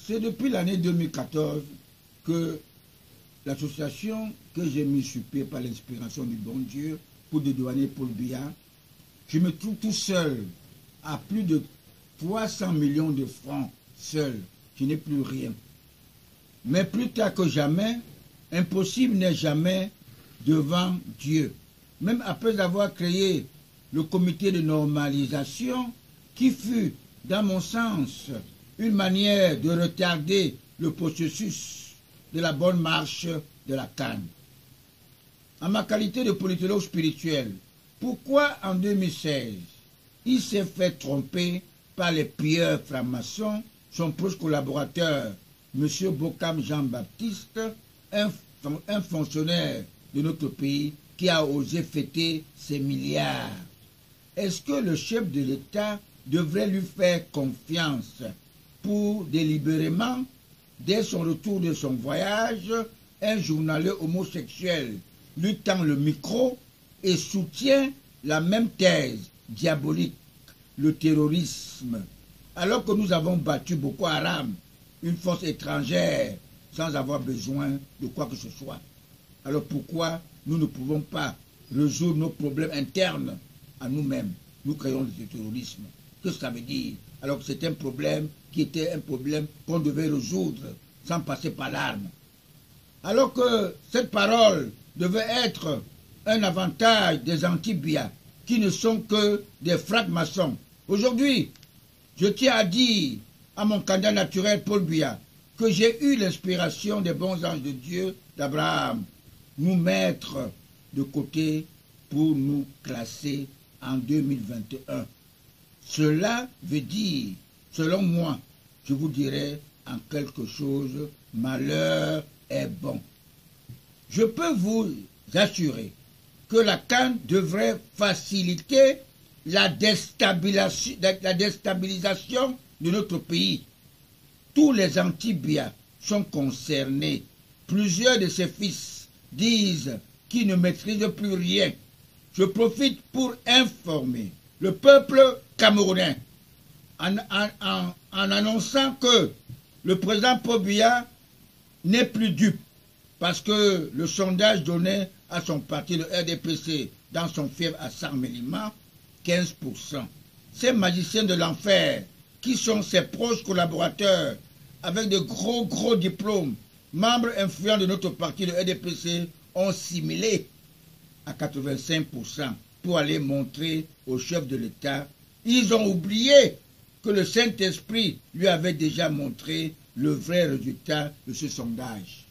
C'est depuis l'année 2014 que l'association que j'ai mise sur pied par l'inspiration du bon Dieu pour dédouaner Paul Biya, je me trouve tout seul à plus de 300 millions de francs seul. Je n'ai plus rien. Mais plus tard que jamais, impossible n'est jamais devant Dieu. Même après avoir créé le comité de normalisation, qui fut, dans mon sens, une manière de retarder le processus de la bonne marche de la CAN. En ma qualité de politologue spirituel, pourquoi en 2016, il s'est fait tromper par les prieurs francs-maçons, son proche collaborateur, M. Bokam Jean-Baptiste, un fonctionnaire de notre pays qui a osé fêter ses milliards? Est-ce que le chef de l'État devrait lui faire confiance pour délibérément, dès son retour de son voyage, un journalier homosexuel lui tend le micro et soutient la même thèse diabolique, le terrorisme, alors que nous avons battu Boko Haram, une force étrangère, sans avoir besoin de quoi que ce soit? Alors pourquoi nous ne pouvons pas résoudre nos problèmes internes à nous-mêmes? Nous créons le terrorisme. Qu'est-ce que ça veut dire? Alors que c'est un problème qui était un problème qu'on devait résoudre sans passer par l'arme. Alors que cette parole devait être un avantage des anti-Biya, qui ne sont que des francs-maçons. Aujourd'hui, je tiens à dire à mon candidat naturel Paul Biya que j'ai eu l'inspiration des bons anges de Dieu d'Abraham, nous mettre de côté pour nous classer en 2021. Cela veut dire, selon moi, je vous dirais en quelque chose, malheur est bon. Je peux vous assurer que la CAN devrait faciliter la déstabilisation de notre pays. Tous les anti-Biya sont concernés. Plusieurs de ses fils disent qu'ils ne maîtrisent plus rien. Je profite pour informer le peuple camerounais en annonçant que le président Paul Biya n'est plus dupe, parce que le sondage donnait à son parti, le RDPC, dans son fief à Sarmelima, 15%. Ces magiciens de l'enfer, qui sont ses proches collaborateurs, avec de gros diplômes, membres influents de notre parti, le RDPC, ont simulé à 85% pour aller montrer au chef de l'État. Ils ont oublié que le Saint-Esprit lui avait déjà montré le vrai résultat de ce sondage.